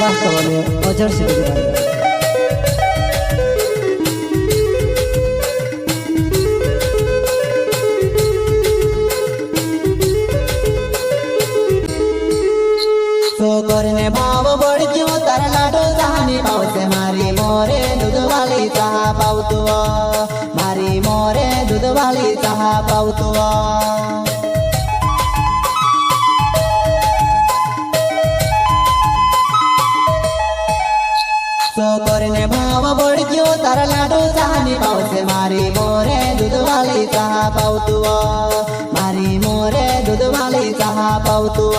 વાસ્તવને અજર સિદ્ધિ करने भाव बढ़ क्यों तारा लाडो जहानी पाव से मारी मोरे दूध वाली चाह पाऊ तू मारी मोरे दूध वाली चाह पाऊ तू करने भाव बढ़ क्यों तारा लाडो जहानी पाव से मारी मोरे दूध वाली चाह पाऊ तू मारी मोरे दूध वाली चाह पाऊ तू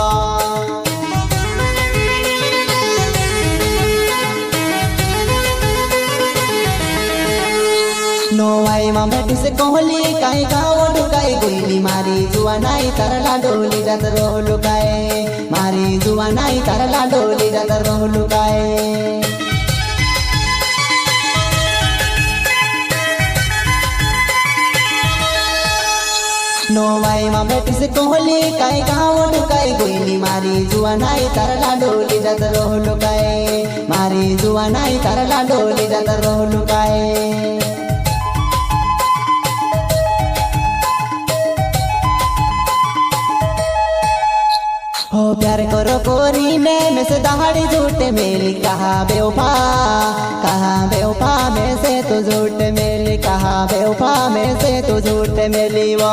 नोवाई में बैठी से कोहली काई गाँव ढुकाई गोली मारी जुआ नाई तरला डोली जात रोह लुकाए मारी जुआ नाई तरला डोली जात रोह लुकाए नोवाई में बैठी से कोहली काई गाँव ढुकाई गोली मारी जुआ नाई तरला डोली जात रोह लुकाए मारी जुआ नाई तरला डोली जात रोह लुकाए हो प्यार करो कोरी में से दहाड़ी झूठ मेली कहा बेवफा में से तो झूठ मेली कहा बेवफा में से तो झूठ मेली वो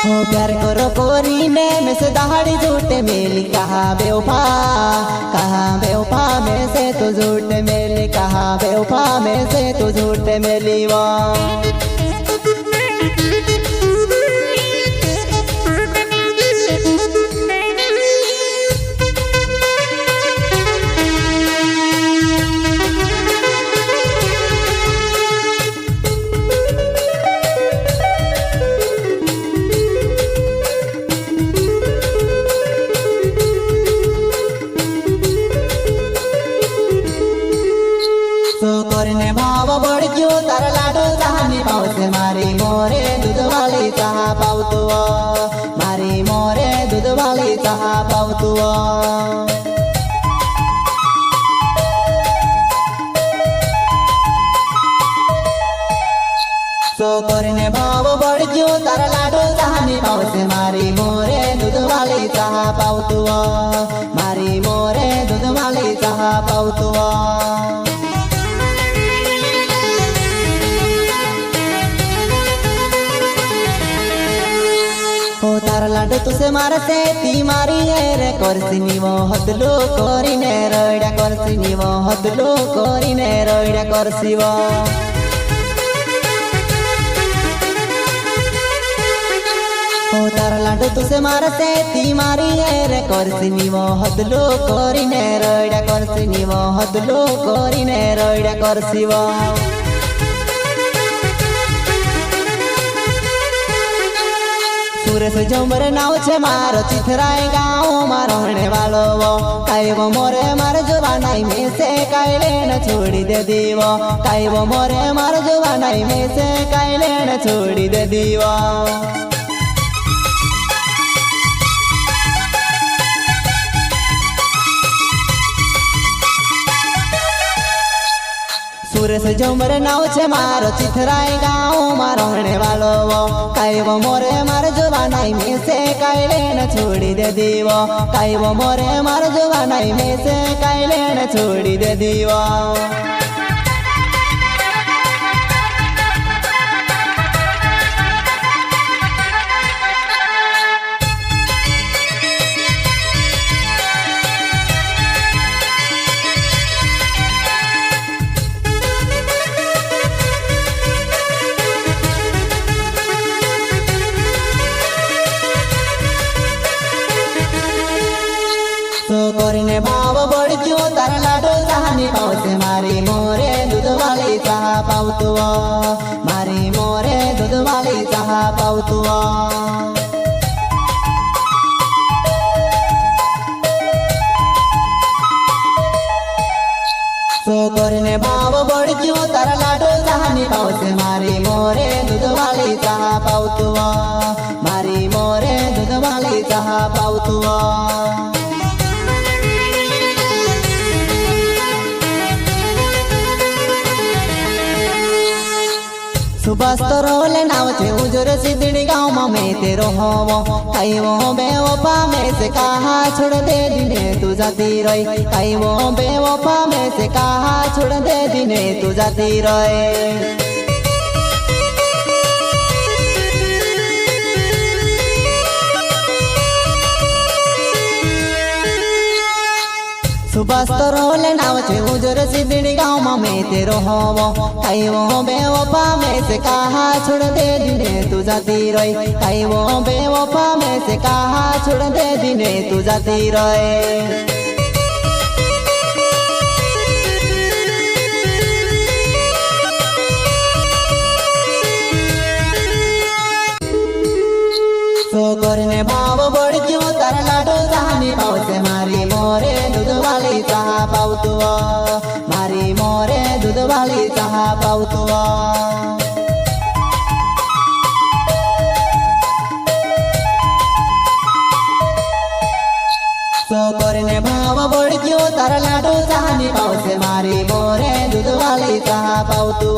हो प्यार करो कोरी में से दहाड़ी झूठ मेली कहा बेवफा में से तो झूठ मेली कहा बेवफा में से तो झूठ मेली वो करने भाव बढ़ क्यों तारा लाडो जहानी पाव से मारी मोरे दूध वाली चाह पाऊ तू मारी मोरे दूध वाली चाह पाऊ तू करने भाव बढ़ क्यों तारा लाडो जहानी पाव से मारी मोरे दूध वाली चाह पाऊ तू मारी मोरे दूध वाली चाह पाऊ तू तारा लाडो तुसे मारते ती मारी रे करसिनी वो हदलो कोरिने रैडा करसिनी वो हदलो कोरिने रैडा करसिवो ओ तारा लाडो तुसे मारते ती मारी रे करसिनी वो हदलो कोरिने रैडा करसिनी वो हदलो कोरिने रैडा करसिवो सुरेश झुमर नाव छे मारो चिथराई गाँव में रहने वालो वो काई वो मोरे मार जवानाई में से काई लेन छोड़ी दे दीवो काई वो मोरे मार जवानाई में से काई लेन छोड़ी दे दीवो सुरेश झुमर नाव छे मारो चिथराई गाँव में रहने वालो वो काई वो मोरे मार जवानाई में से काई लेन छोड़ी दे दीवो काई वो मोरे मार जवानाई में से काई लेन छोड़ी दे दीवो करने भाव बढ़ क्यों तारा लाडो जहानी पाव से मारी मोरे दूध वाली चाह पाऊ तू मारी मोरे दूध वाली चाह पाऊ तू करने भाव बढ़ क्यों तारा लाडो जहानी पाव से मारी मोरे दूध वाली चाह पाऊ तू वाली चाह पाऊ तू सुभाष तरोल नाव छे उजर सिद्धड़ी गाँव में मैं तेरो होवो कई वो बेवफा में से कहा छोड़ दे दिने तू जाती रही कई वो बेवफा में से कहा छोड़ दे दिने तू जाती रही सुभाष तरोल नाव छे उजर सिद्धड़ी गाँव में मैं तेरो होवो कई वो बेवफा में से कहा छोड़ दे दिने तू जाती रही कई वो बेवफा में से कहा छोड़ दे दिने तू जाती रही करने भाव बढ़ क्यों तारा लाडो चाहनी पाव से मारी मोरे दूध वाली चाह पाऊ तू मारी मोरे दूध वाली चाह पाऊ तू करने भाव बढ़ क्यों तारा लाडो चाहनी पाव से मारी मोरे दूध वाली चाह पाऊ तू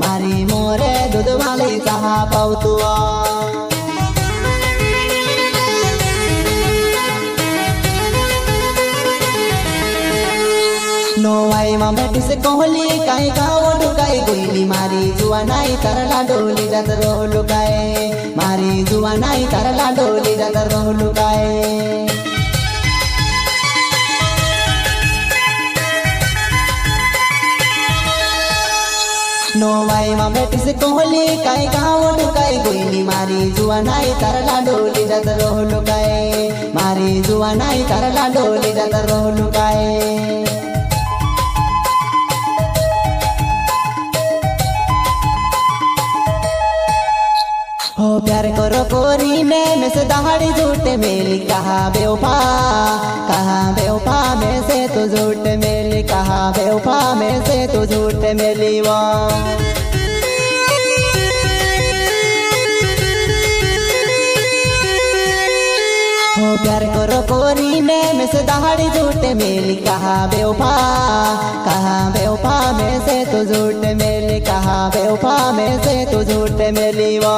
मारी मोरे दूध वाली चाह पाऊ तू नोवाई में बैठी से कोहली काई गाँव ढुकाई गोइली मारी जुआ नाई तरला डोली जात रोह लुकाए मारी जुआ नाई तरला डोली जात रोह लुकाए नोवाई में बैठी से कोहली काई गाँव ढुकाई गोइली मारी जुआ नाई तरला डोली जात रोह लुकाए मारी जुआ नाई तरला डोली जात रोह लुकाए हो प्यार करो कोरी में से दहाड़ी झूठे मेली कहा बेवफा में से तो झूठ मेली कहा बेवफा में से तो झूठ मेली वो हो प्यार करो कोरी में से दहाड़ी झूठे मेली कहा बेवफा में से तो झूठ मेली कहा बेवफा में से तो झूठ मेली वो